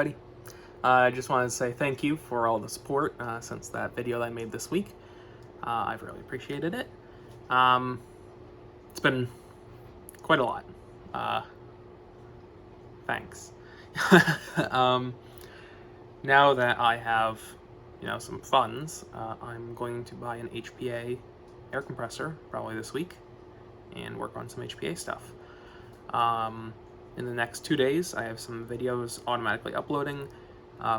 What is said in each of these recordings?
everybody. I just wanted to say thank you for all the support since that video that I made this week. I've really appreciated it. It's been quite a lot. Thanks. Now that I have, some funds, I'm going to buy an HPA air compressor probably this week and work on some HPA stuff. In the next 2 days, I have some videos automatically uploading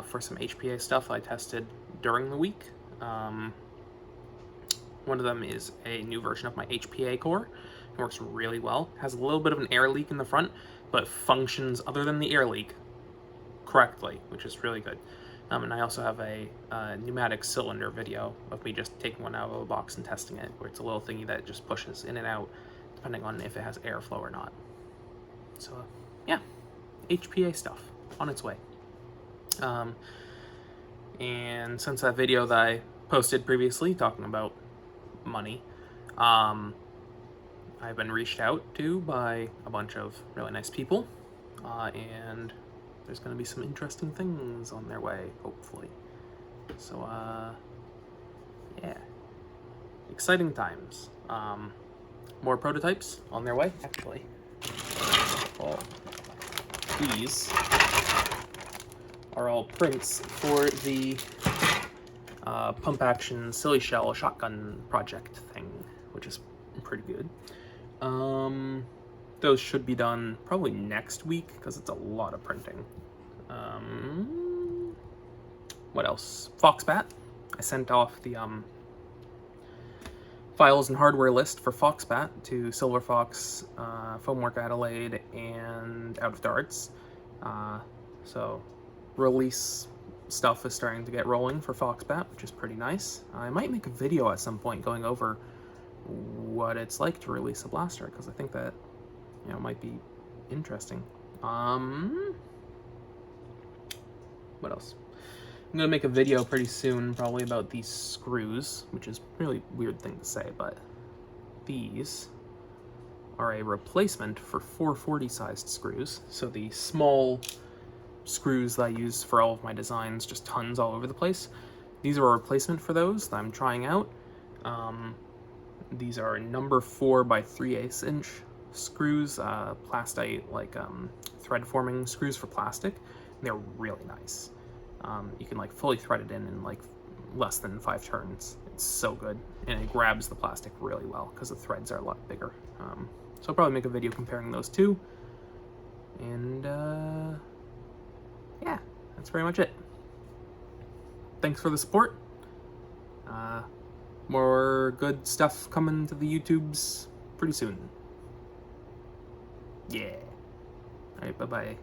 for some HPA stuff I tested during the week. One of them is a new version of my HPA core. It works really well. Has a little bit of an air leak in the front, but functions other than the air leak correctly, which is really good. And I also have a pneumatic cylinder video of me just taking one out of a box and testing it, where it's a little thingy that just pushes in and out depending on if it has airflow or not. So yeah, HPA stuff on its way. And since that video that I posted previously talking about money, I've been reached out to by a bunch of really nice people, and there's going to be some interesting things on their way, hopefully. So, yeah. Exciting times. More prototypes on their way, actually. Well, these are all prints for the pump action silly shell shotgun project thing, which is pretty good. Those should be done probably next week because it's a lot of printing. What else? Foxbat. I sent off the files and hardware list for Foxbat to Silver Fox, Foamwork Adelaide, and Out of Darts. So release stuff is starting to get rolling for Foxbat, which is pretty nice. I might make a video at some point going over what it's like to release a blaster, because I think that might be interesting. What else? I'm gonna make a video pretty soon, probably about these screws, which is a really weird thing to say, but these are a replacement for 440 sized screws. So the small screws that I use for all of my designs, just tons all over the place. These are a replacement for those that I'm trying out. These are number 4 by 3/8 inch screws, plastite, like thread forming screws for plastic. And they're really nice. You can fully thread it in less than 5 turns. It's so good, and it grabs the plastic really well because the threads are a lot bigger. So I'll probably make a video comparing those two. And yeah, that's pretty much it. Thanks for the support. More good stuff coming to the YouTubes pretty soon. Yeah. Alright, bye-bye.